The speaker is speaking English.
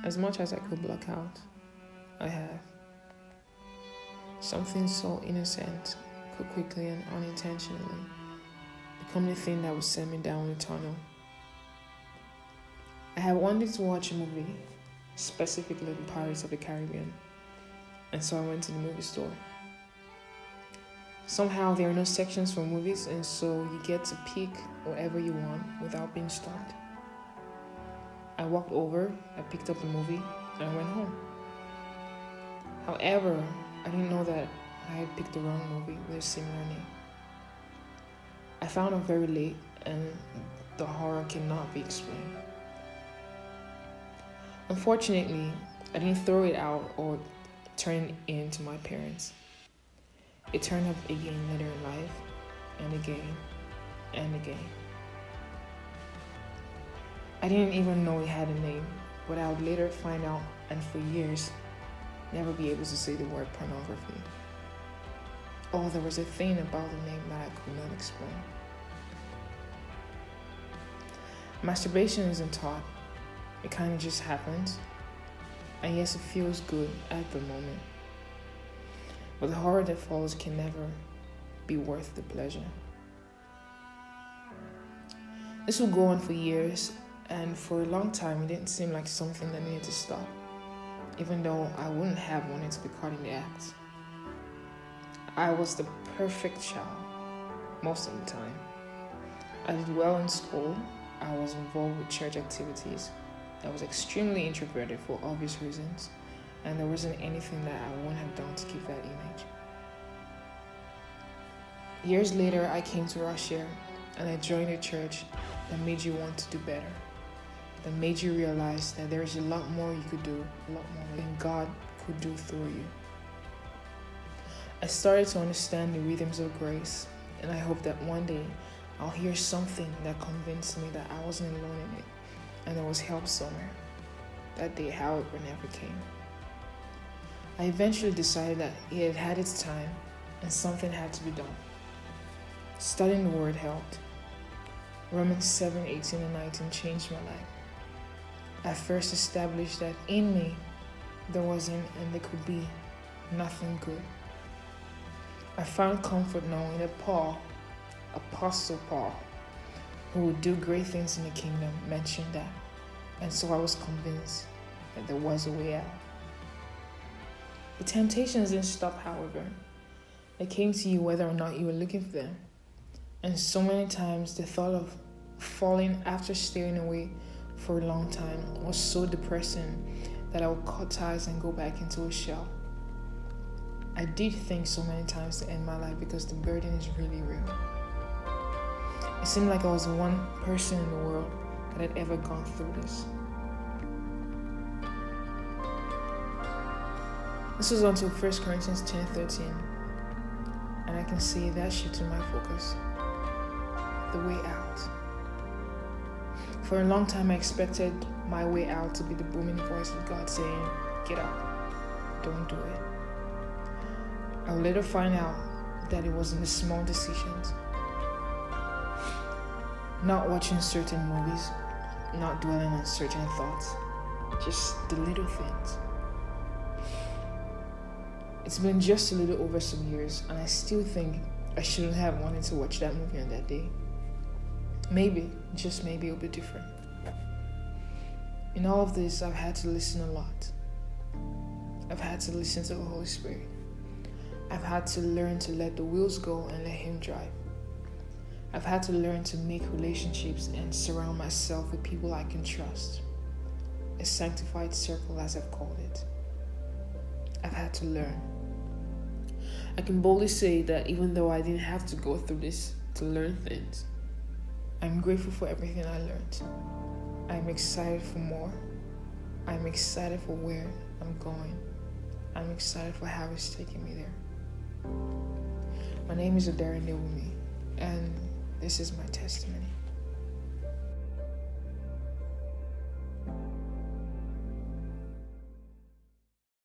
As much as I could block out, I have. Something so innocent could quickly and unintentionally become the thing that would send me down the tunnel. I had wanted to watch a movie, specifically the Pirates of the Caribbean, and so I went to the movie store. Somehow there are no sections for movies, and so you get to pick whatever you want without being stopped. I walked over, I picked up the movie, and I went home. However, I didn't know that I had picked the wrong movie with a similar name. I found out very late, and the horror cannot be explained. Unfortunately, I didn't throw it out or turn it in to my parents. It turned up again later in life, and again, and again. I didn't even know it had a name, but I would later find out, and for years, never be able to say the word pornography. Oh, there was a thing about the name that I could not explain. Masturbation isn't taught. It kind of just happens. And yes, it feels good at the moment. But the horror that follows can never be worth the pleasure. This will go on for years, and for a long time it didn't seem like something that needed to stop, even though I wouldn't have wanted to be caught in the act. I was the perfect child most of the time. I did well in school. I was involved with church activities. I was extremely introverted for obvious reasons, and there wasn't anything that I wouldn't have done to keep that image. Years later, I came to Russia, and I joined a church that made you want to do better, that made you realize that there is a lot more you could do, a lot more than God could do through you. I started to understand the rhythms of grace, and I hope that one day I'll hear something that convinced me that I wasn't alone in it, and there was help somewhere. That day, however, never came. I eventually decided that it had had its time, and something had to be done. Studying the word helped. Romans 7:18 and 19 changed my life. I first established that in me there wasn't and there could be nothing good. I found comfort knowing that Paul, Apostle Paul, who would do great things in the kingdom, mentioned that, and so I was convinced that there was a way out. The temptations didn't stop, however. They came to you whether or not you were looking for them. And so many times the thought of falling after staying away for a long time was so depressing that I would cut ties and go back into a shell. I did think so many times to end my life because the burden is really real. It seemed like I was the one person in the world that had ever gone through this. This was until 1 Corinthians 10:13, and I can see that shifted my focus. The way out. For a long time I expected my way out to be the booming voice of God saying, "Get up, don't do it." I would later find out that it was in the small decisions. Not watching certain movies, not dwelling on certain thoughts, just the little things. It's been just a little over some years, and I still think I shouldn't have wanted to watch that movie on that day. Maybe, just maybe, it'll be different. In all of this, I've had to listen a lot. I've had to listen to the Holy Spirit. I've had to learn to let the wheels go and let Him drive. I've had to learn to make relationships and surround myself with people I can trust. A sanctified circle, as I've called it. I've had to learn. I can boldly say that even though I didn't have to go through this to learn things, I'm grateful for everything I learned. I'm excited for more. I'm excited for where I'm going. I'm excited for how it's taking me there. My name is Adara Newumi, and this is my testimony.